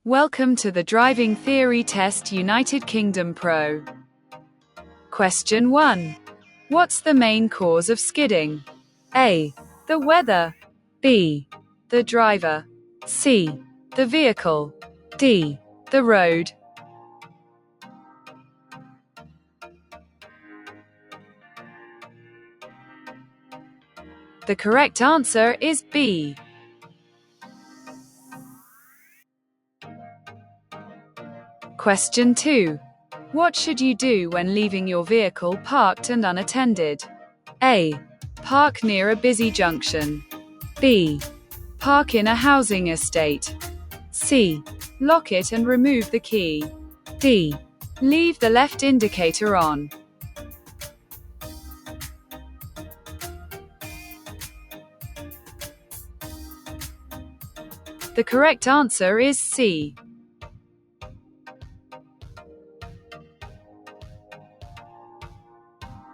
Welcome to the Driving Theory Test United Kingdom Pro. Question 1. What's the main cause of skidding? A. The weather. B. The driver. C. The vehicle. D. The road. The correct answer is B. Question 2. What should you do when leaving your vehicle parked and unattended? A. Park near a busy junction. B. Park in a housing estate. C. Lock it and remove the key. D. Leave the left indicator on. The correct answer is C.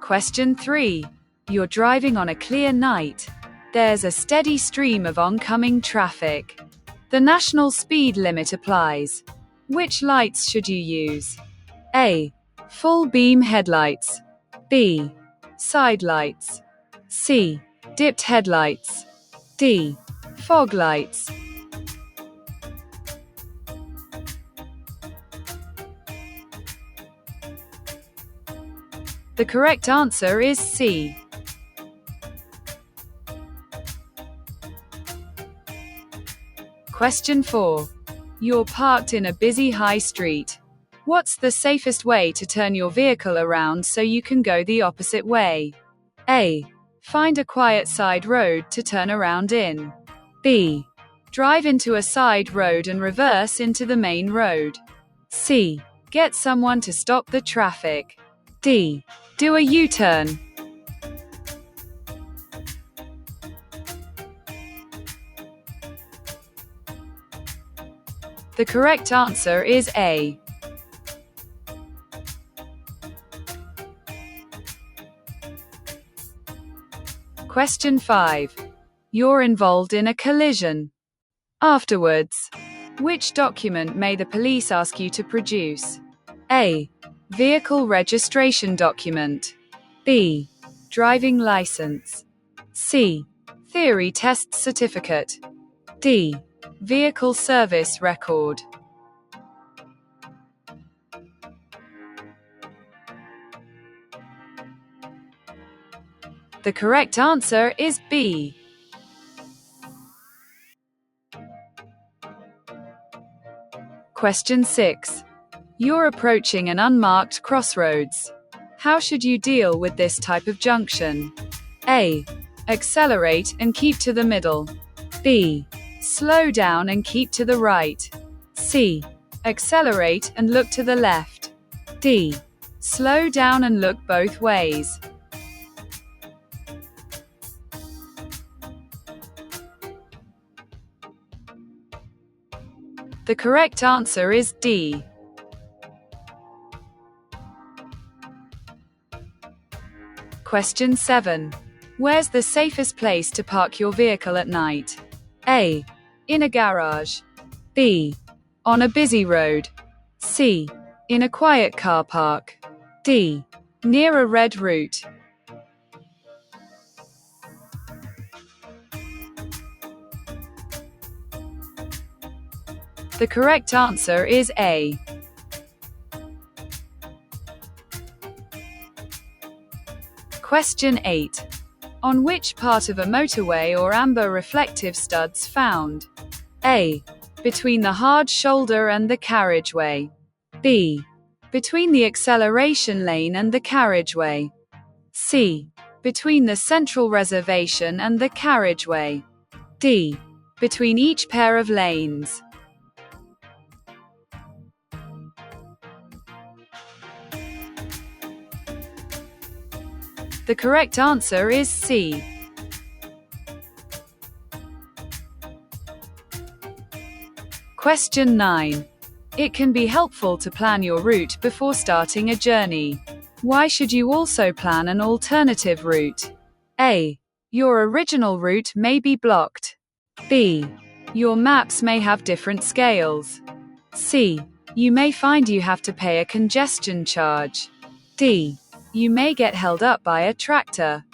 Question 3. You're driving on a clear night. There's a steady stream of oncoming traffic. The national speed limit applies. Which lights should you use? A. Full beam headlights. B. Side lights. C. Dipped headlights. D. Fog lights. The correct answer is C. Question 4. You're parked in a busy high street. What's the safest way to turn your vehicle around so you can go the opposite way? A. Find a quiet side road to turn around in. B. Drive into a side road and reverse into the main road. C. Get someone to stop the traffic. D. Do a U-turn. The correct answer is A. Question 5. You're involved in a collision. Afterwards, which document may the police ask you to produce? A. Vehicle registration document. B. Driving license. C. Theory test certificate. D. Vehicle service record. The correct answer is B. Question 6. You're approaching an unmarked crossroads. How should you deal with this type of junction? A. Accelerate and keep to the middle. B. Slow down and keep to the right. C. Accelerate and look to the left. D. Slow down and look both ways. The correct answer is D. Question 7. Where's the safest place to park your vehicle at night? A. In a garage. B. On a busy road. C. In a quiet car park. D. Near a red route. The correct answer is A. Question 8. On which part of a motorway or amber reflective studs found? A. Between the hard shoulder and the carriageway. B. Between the acceleration lane and the carriageway. C. Between the central reservation and the carriageway. D. Between each pair of lanes. The correct answer is C. Question 9. It can be helpful to plan your route before starting a journey. Why should you also plan an alternative route? A. Your original route may be blocked. B. Your maps may have different scales. C. You may find you have to pay a congestion charge. D. You may get held up by a tractor.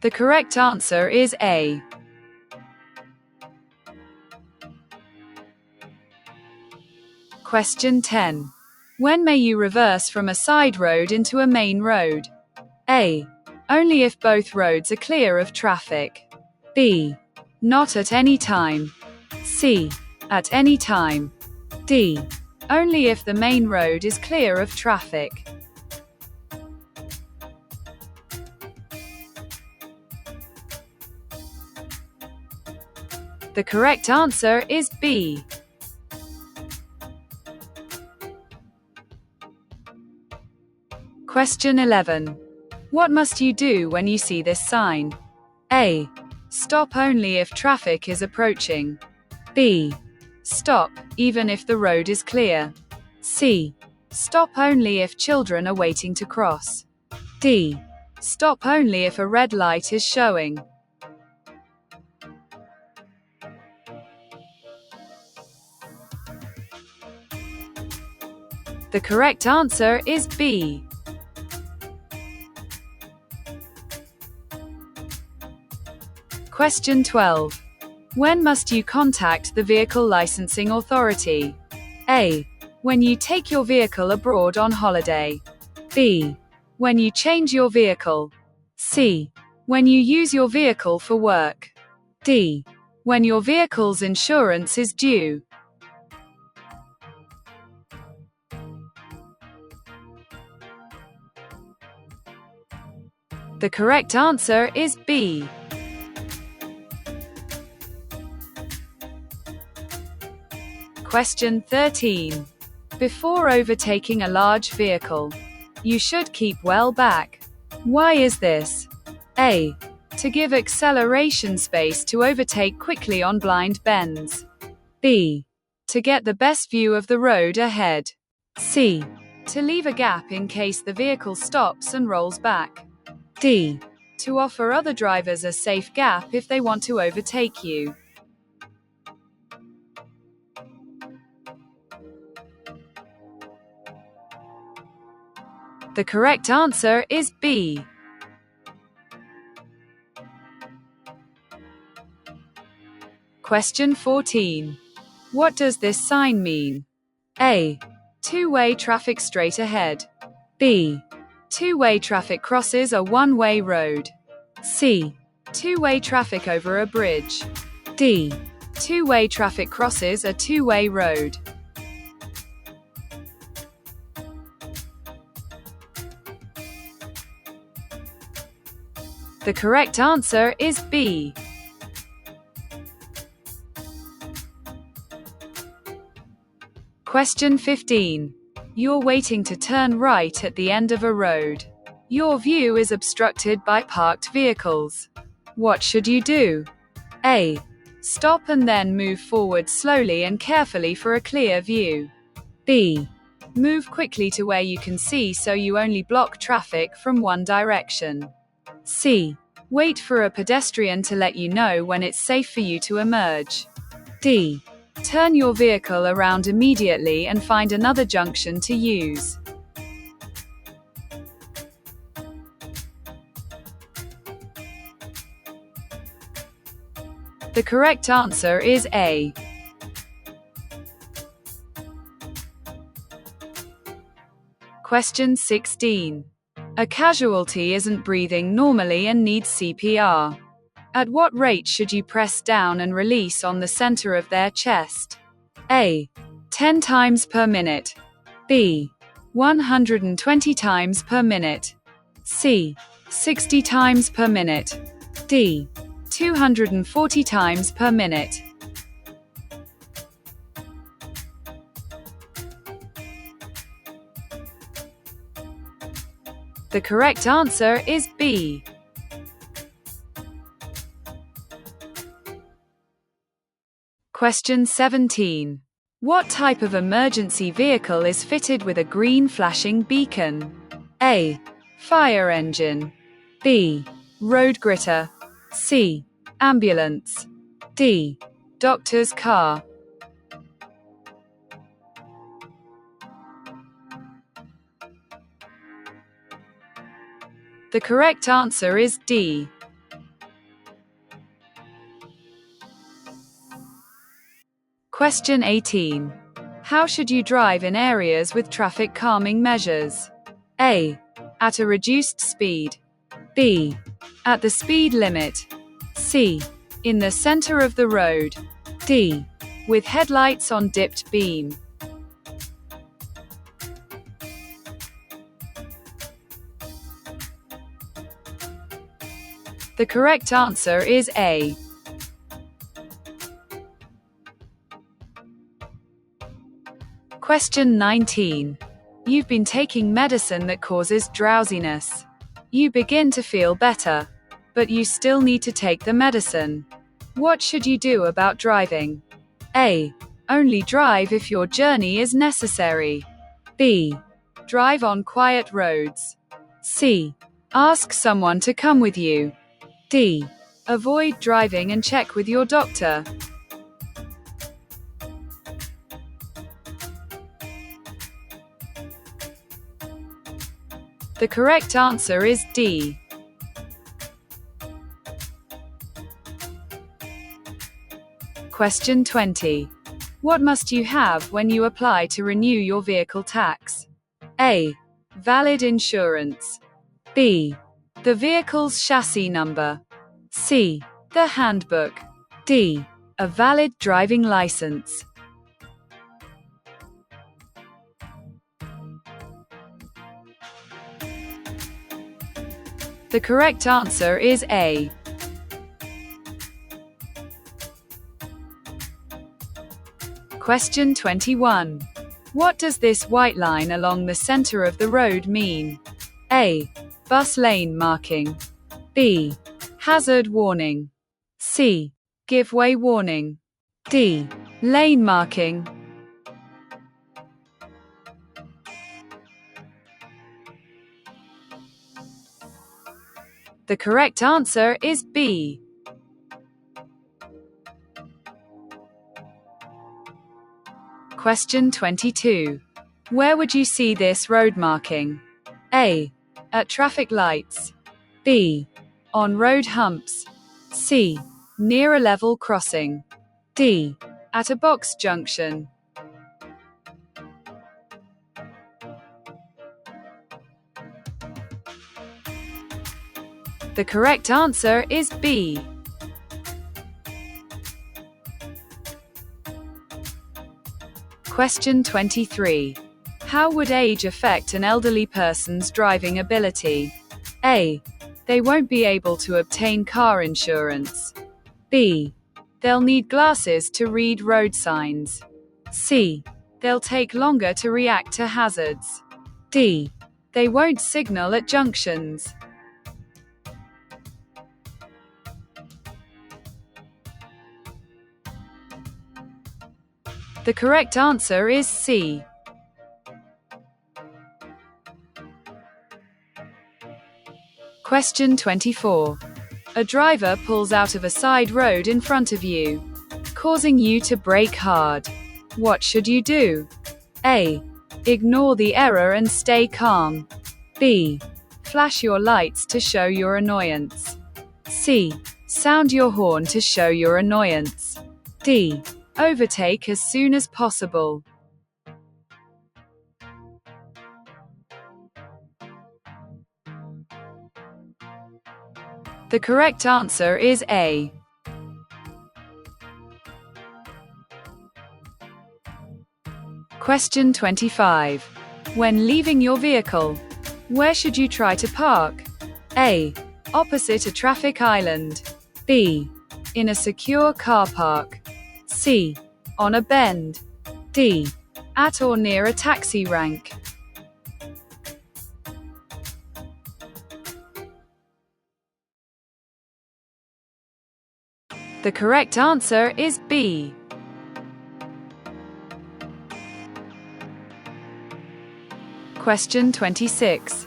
The correct answer is A. Question 10. When may you reverse from a side road into a main road? A. Only if both roads are clear of traffic. B. Not at any time. C. At any time. D. Only if the main road is clear of traffic. The correct answer is B. Question 11. What must you do when you see this sign? A. Stop only if traffic is approaching. B. Stop, even if the road is clear. C. Stop only if children are waiting to cross. D. Stop only if a red light is showing. The correct answer is B. Question 12. When must you contact the vehicle licensing authority? A. When you take your vehicle abroad on holiday. B. When you change your vehicle. C. When you use your vehicle for work. D. When your vehicle's insurance is due. The correct answer is B. Question 13. Before overtaking a large vehicle, you should keep well back. Why is this? A. To give acceleration space to overtake quickly on blind bends. B. To get the best view of the road ahead. C. To leave a gap in case the vehicle stops and rolls back. D. To offer other drivers a safe gap if they want to overtake you. The correct answer is B. Question 14. What does this sign mean? A. Two-way traffic straight ahead. B. Two-way traffic crosses a one-way road. C. Two-way traffic over a bridge. D. Two-way traffic crosses a two-way road. The correct answer is B. Question 15. You're waiting to turn right at the end of a road. Your view is obstructed by parked vehicles. What should you do? A. Stop and then move forward slowly and carefully for a clear view. B. Move quickly to where you can see so you only block traffic from one direction. C. Wait for a pedestrian to let you know when it's safe for you to emerge. D. Turn your vehicle around immediately and find another junction to use. The correct answer is A. Question 16. A casualty isn't breathing normally and needs CPR. At what rate should you press down and release on the center of their chest? A. 10 times per minute. B. 120 times per minute. C. 60 times per minute. D. 240 times per minute. The correct answer is B. Question 17. What type of emergency vehicle is fitted with a green flashing beacon? A. Fire engine. B. Road gritter. C. Ambulance. D. Doctor's car. The correct answer is D. Question 18. How should you drive in areas with traffic calming measures? A. At a reduced speed. B. At the speed limit. C. In the center of the road. D. With headlights on dipped beam. The correct answer is A. Question 19. You've been taking medicine that causes drowsiness. You begin to feel better, but you still need to take the medicine. What should you do about driving? A. Only drive if your journey is necessary. B. Drive on quiet roads. C. Ask someone to come with you. D. Avoid driving and check with your doctor. The correct answer is D. Question 20. What must you have when you apply to renew your vehicle tax? A. Valid insurance. B. The vehicle's chassis number. C. The handbook. D. A valid driving license. The correct answer is A. Question 21. What does this white line along the center of the road mean? A. Bus lane marking. B. Hazard warning. C. Give way warning. D. Lane marking. The correct answer is B. Question 22. Where would you see this road marking? A. At traffic lights. B. On road humps. C. Near a level crossing. D. At a box junction. The correct answer is B. Question 23. How would age affect an elderly person's driving ability? A. They won't be able to obtain car insurance. B. They'll need glasses to read road signs. C. They'll take longer to react to hazards. D. They won't signal at junctions. The correct answer is C. Question 24. A driver pulls out of a side road in front of you, causing you to brake hard. What should you do? A. Ignore the error and stay calm. B. Flash your lights to show your annoyance. C. Sound your horn to show your annoyance. D. Overtake as soon as possible. The correct answer is A. Question 25. When leaving your vehicle, where should you try to park? A. Opposite a traffic island. B. In a secure car park. C. On a bend. D. At or near a taxi rank. The correct answer is B. Question 26.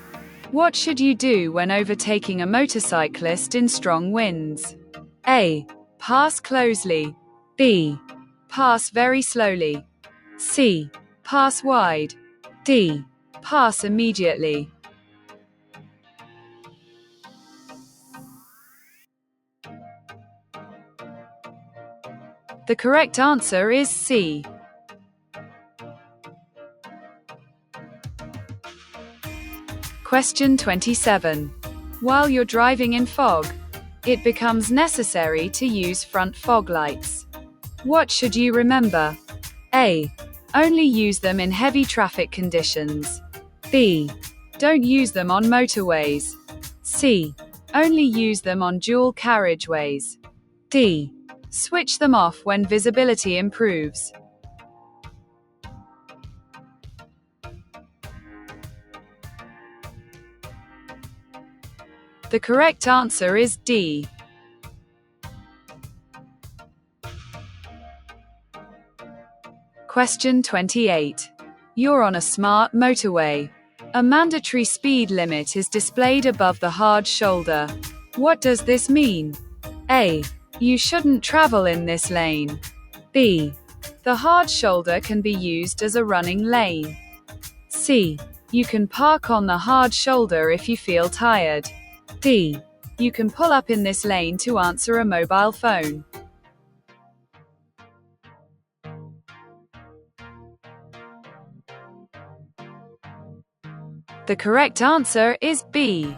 What should you do when overtaking a motorcyclist in strong winds? A. Pass closely. B. Pass very slowly. C. Pass wide. D. Pass immediately. The correct answer is C. Question 27. While you're driving in fog, it becomes necessary to use front fog lights. What should you remember? A. Only use them in heavy traffic conditions. B. Don't use them on motorways. C. Only use them on dual carriageways. D. Switch them off when visibility improves. The correct answer is D. Question 28. You're on a smart motorway. A mandatory speed limit is displayed above the hard shoulder. What does this mean? A. You shouldn't travel in this lane. B. The hard shoulder can be used as a running lane. C. You can park on the hard shoulder if you feel tired. D. You can pull up in this lane to answer a mobile phone. The correct answer is B.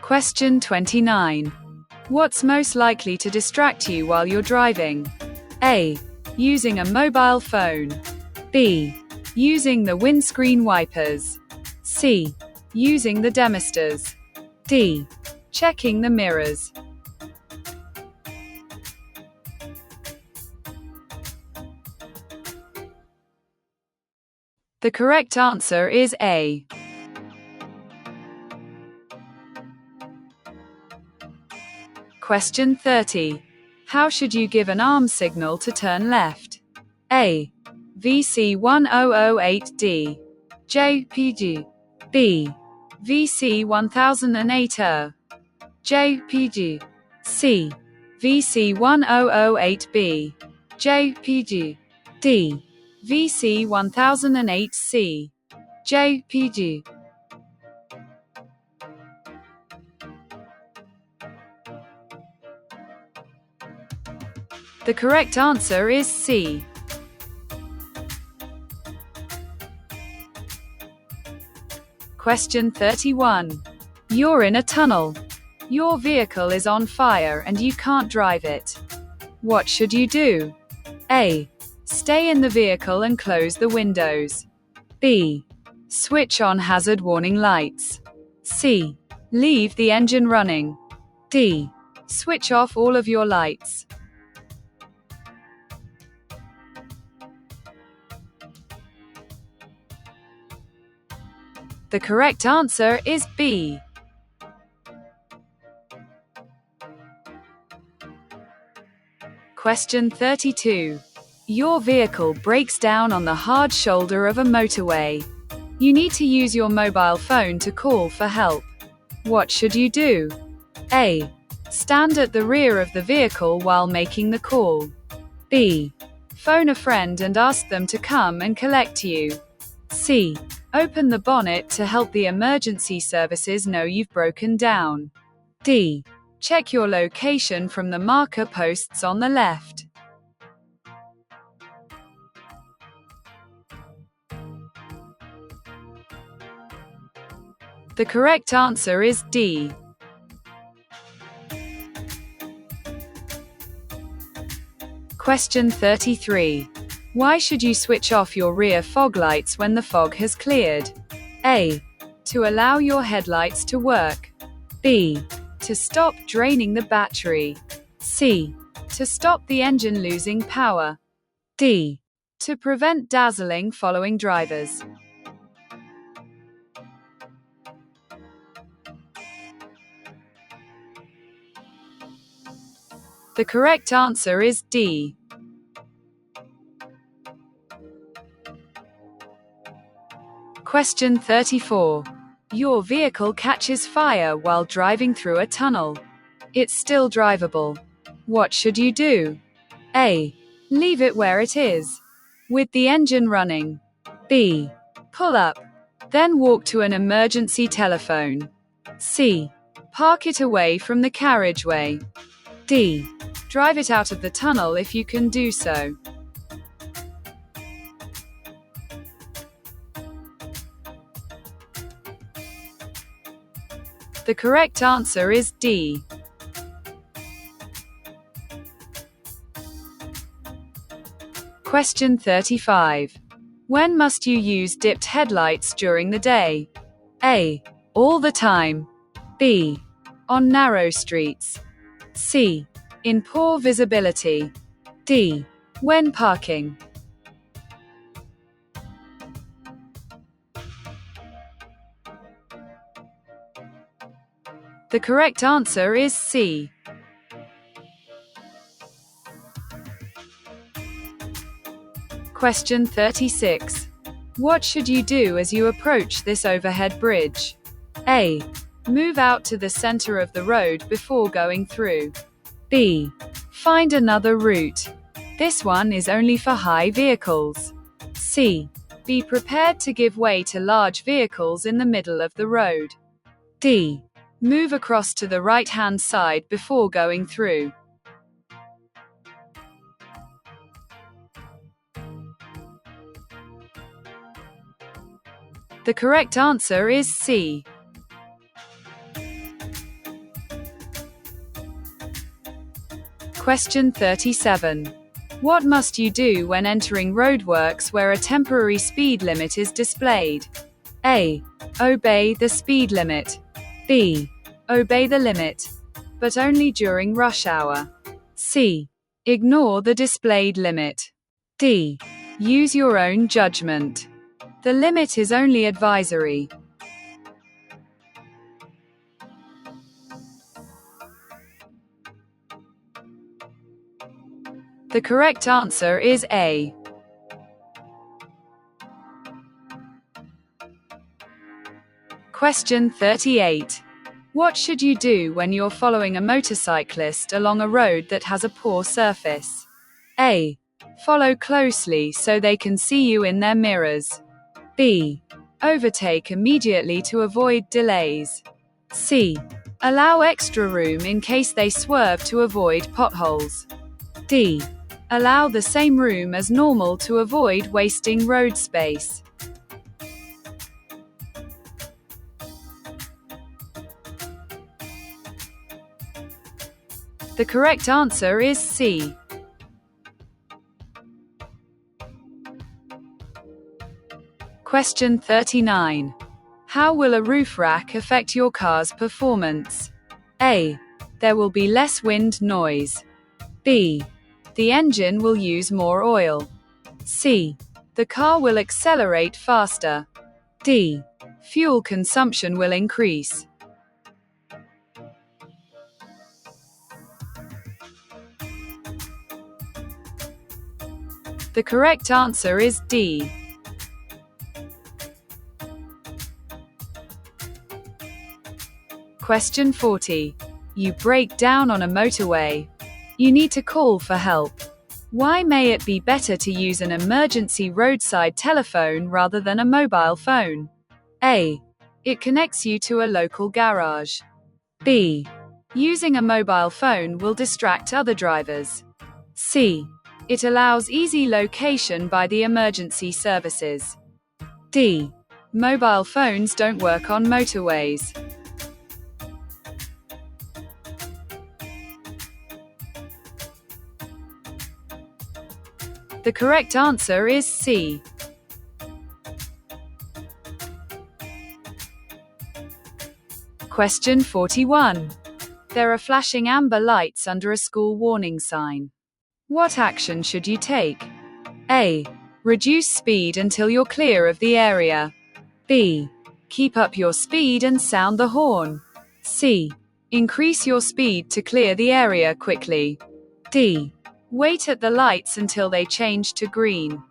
Question 29. What's most likely to distract you while you're driving? A. Using a mobile phone. B. Using the windscreen wipers. C. Using the demisters. D. Checking the mirrors. The correct answer is A. Question 30. How should you give an arm signal to turn left? A. VC 1008D. JPG. B. VC 1008R. JPG. C. VC 1008B. JPG. D. VC 1008C. JPG. The correct answer is C. Question 31. You're in a tunnel. Your vehicle is on fire and you can't drive it. What should you do? A. Stay in the vehicle and close the windows. B. Switch on hazard warning lights. C. Leave the engine running. D. Switch off all of your lights. The correct answer is B. Question 32. Your vehicle breaks down on the hard shoulder of a motorway. You need to use your mobile phone to call for help. What should you do? A. Stand at the rear of the vehicle while making the call. B. Phone a friend and ask them to come and collect you. C. Open the bonnet to help the emergency services know you've broken down. D. Check your location from the marker posts on the left. The correct answer is D. Question 33. Why should you switch off your rear fog lights when the fog has cleared? A. To allow your headlights to work. B. To stop draining the battery. C. To stop the engine losing power. D. To prevent dazzling following drivers. The correct answer is D. Question 34. Your vehicle catches fire while driving through a tunnel. It's still drivable. What should you do? A. Leave it where it is, with the engine running. B. Pull up, then walk to an emergency telephone. C. Park it away from the carriageway. D. Drive it out of the tunnel if you can do so. The correct answer is D. Question 35. When must you use dipped headlights during the day? A. All the time. B. On narrow streets. C. In poor visibility. D. When parking. The correct answer is C. Question 36. What should you do as you approach this overhead bridge? A. Move out to the center of the road before going through. B. Find another route. This one is only for high vehicles. C. Be prepared to give way to large vehicles in the middle of the road. D. Move across to the right-hand side before going through. The correct answer is C. Question 37. What must you do when entering roadworks where a temporary speed limit is displayed? A. Obey the speed limit. B. Obey the limit, but only during rush hour. C. Ignore the displayed limit. D. Use your own judgment. The limit is only advisory. The correct answer is A. Question 38. What should you do when you're following a motorcyclist along a road that has a poor surface? A. Follow closely so they can see you in their mirrors. B. Overtake immediately to avoid delays. C. Allow extra room in case they swerve to avoid potholes. D. Allow the same room as normal to avoid wasting road space. The correct answer is C. Question 39. How will a roof rack affect your car's performance? A. There will be less wind noise. B. The engine will use more oil. C. The car will accelerate faster. D. Fuel consumption will increase. The correct answer is D. Question 40. You break down on a motorway. You need to call for help. Why may it be better to use an emergency roadside telephone rather than a mobile phone? A. It connects you to a local garage. B. Using a mobile phone will distract other drivers. C. It allows easy location by the emergency services. D. Mobile phones don't work on motorways. The correct answer is C. Question 41. There are flashing amber lights under a school warning sign. What action should you take? A. Reduce speed until you're clear of the area. B. Keep up your speed and sound the horn. C. Increase your speed to clear the area quickly. D. Wait at the lights until they change to green.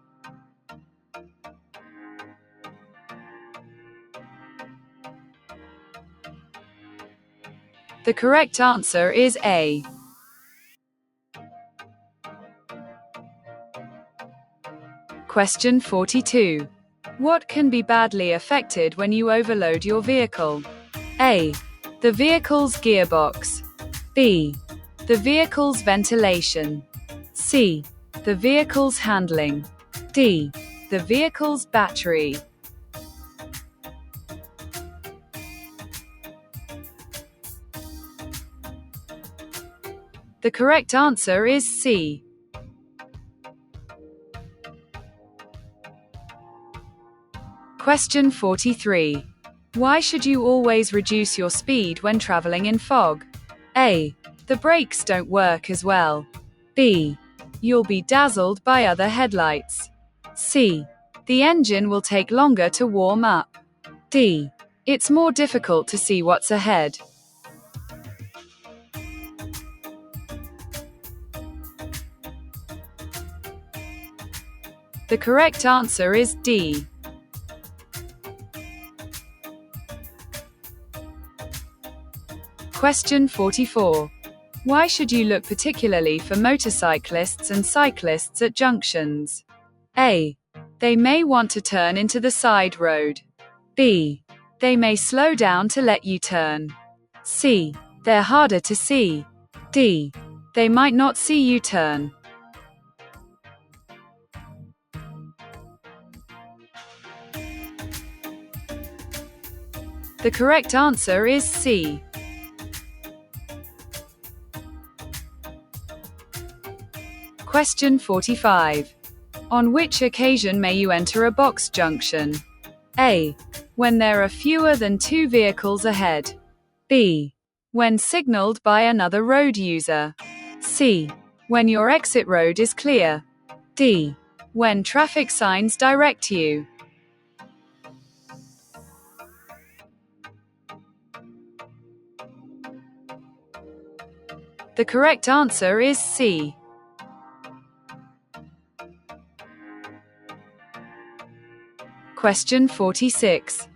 The correct answer is A. Question 42. What can be badly affected when you overload your vehicle? A. The vehicle's gearbox. B. The vehicle's ventilation. C. The vehicle's handling. D. The vehicle's battery. The correct answer is C. Question 43. Why should you always reduce your speed when traveling in fog? A. The brakes don't work as well. B. You'll be dazzled by other headlights. C. The engine will take longer to warm up. D. It's more difficult to see what's ahead. The correct answer is D. Question 44. Why should you look particularly for motorcyclists and cyclists at junctions? A. They may want to turn into the side road. B. They may slow down to let you turn. C. They're harder to see. D. They might not see you turn. The correct answer is C. Question 45. On which occasion may you enter a box junction? A. When there are fewer than 2 vehicles ahead. B. When signaled by another road user. C. When your exit road is clear. D. When traffic signs direct you. The correct answer is C. Question 46.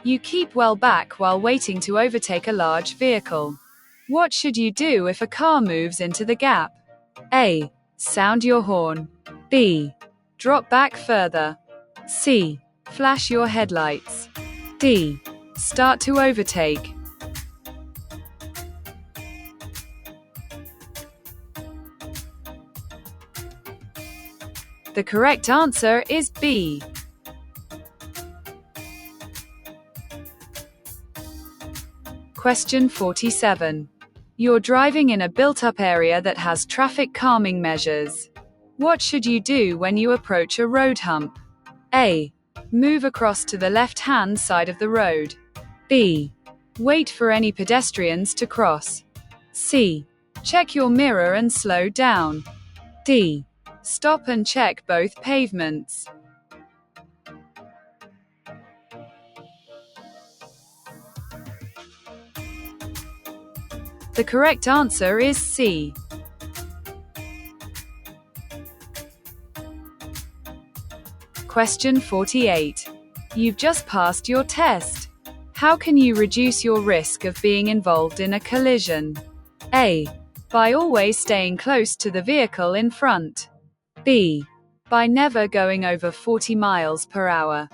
You keep well back while waiting to overtake a large vehicle. What should you do if a car moves into the gap? A. Sound your horn. B. Drop back further. C. Flash your headlights. D. Start to overtake. The correct answer is B. Question 47. You're driving in a built-up area that has traffic calming measures. What should you do when you approach a road hump? A. Move across to the left-hand side of the road. B. Wait for any pedestrians to cross. C. Check your mirror and slow down. D. Stop and check both pavements. The correct answer is C. Question 48. You've just passed your test. How can you reduce your risk of being involved in a collision? A. By always staying close to the vehicle in front. B. By never going over 40 miles per hour.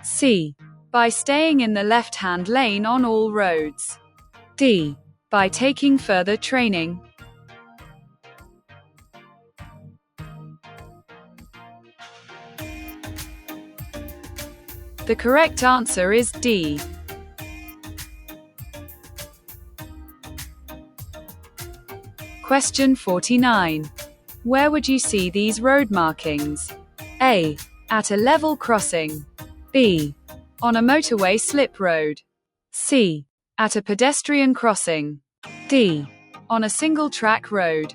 C. By staying in the left-hand lane on all roads. D. By taking further training. The correct answer is D. Question 49. Where would you see these road markings? A. At a level crossing. B. On a motorway slip road. C. At a pedestrian crossing. D. On a single-track road.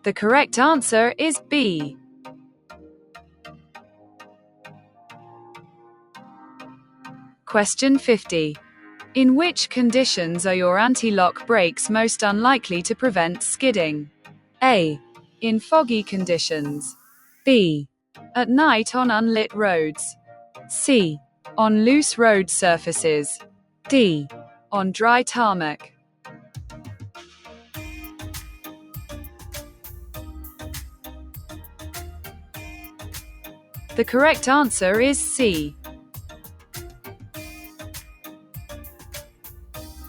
The correct answer is B. Question 50. In which conditions are your anti-lock brakes most unlikely to prevent skidding? A. In foggy conditions. B. At night on unlit roads. C. On loose road surfaces. D. On dry tarmac. The correct answer is C.